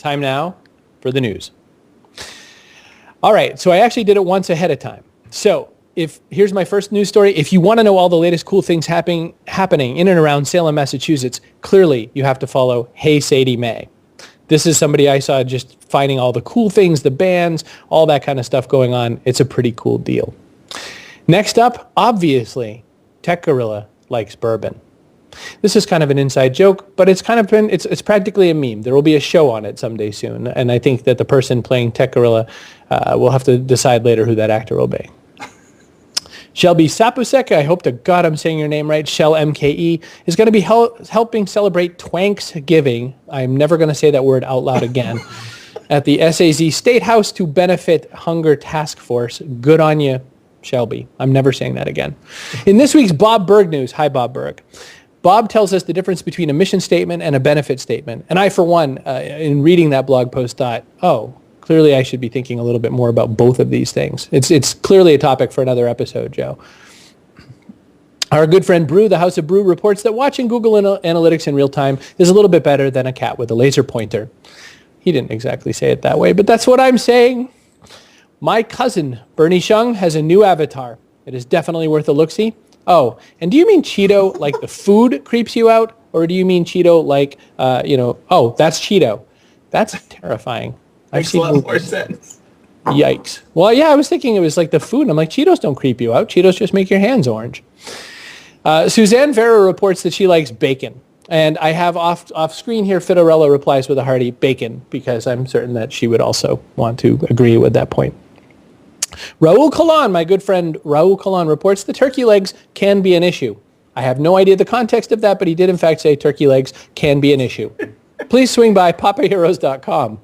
Time now for the news. All right, so I actually did it once ahead of time. So here's my first news story. If you want to know all the latest cool things happening in and around Salem, Massachusetts, clearly you have to follow Hey Sadie Mae. This is somebody I saw just finding all the cool things, the bands, all that kind of stuff going on. It's a pretty cool deal. Next up, obviously, Tech Gorilla likes bourbon. This is kind of an inside joke, but it's practically a meme. There will be a show on it someday soon, and I think that the person playing Tech Gorilla will have to decide later who that actor will be. Shelby Sapusek, I hope to God I'm saying your name right, Shell MKE, is going to be helping celebrate Twanksgiving. I'm never going to say that word out loud again. At the SAZ State House to benefit Hunger Task Force. Good on you, Shelby. I'm never saying that again. In this week's Bob Berg news, hi Bob Berg. Bob tells us the difference between a mission statement and a benefit statement. And I, for one, in reading that blog post, thought, clearly I should be thinking a little bit more about both of these things. It's clearly a topic for another episode, Joe. Our good friend Brew, the House of Brew, reports that watching Google Analytics in real time is a little bit better than a cat with a laser pointer. He didn't exactly say it that way, but that's what I'm saying. My cousin, Bernie Shung, has a new avatar. It is definitely worth a look-see. Oh, and do you mean Cheeto like the food creeps you out? Or do you mean Cheeto like, that's Cheeto? That's terrifying. Makes a lot more sense. Yikes. Well, yeah, I was thinking it was like the food. I'm like, Cheetos don't creep you out. Cheetos just make your hands orange. Suzanne Vera reports that she likes bacon. And I have off screen here, Fiorella replies with a hearty bacon, because I'm certain that she would also want to agree with that point. Raul Kalan, my good friend Raul Kalan, reports that turkey legs can be an issue. I have no idea the context of that, but he did in fact say turkey legs can be an issue. Please swing by papaheroes.com.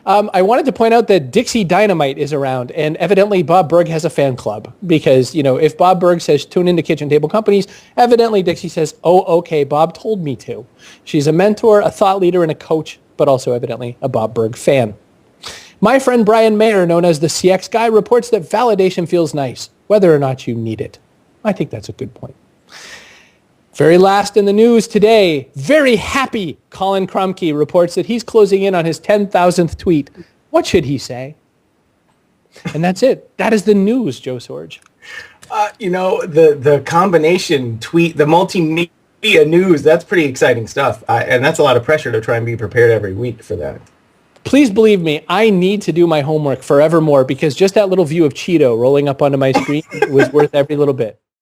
I wanted to point out that Dixie Dynamite is around, and evidently Bob Berg has a fan club, because, if Bob Berg says tune into Kitchen Table Companies, evidently Dixie says, oh, okay, Bob told me to. She's a mentor, a thought leader, and a coach, but also evidently a Bob Berg fan. My friend Brian Mayer, known as the CX Guy, reports that validation feels nice, whether or not you need it. I think that's a good point. Very last in the news today, very happy Colin Krumke reports that he's closing in on his 10,000th tweet. What should he say? And that's it. That is the news, Joe Sorge. The combination tweet, the multimedia news, that's pretty exciting stuff. And that's a lot of pressure to try and be prepared every week for that. Please believe me, I need to do my homework forevermore, because just that little view of Cheeto rolling up onto my screen was worth every little bit.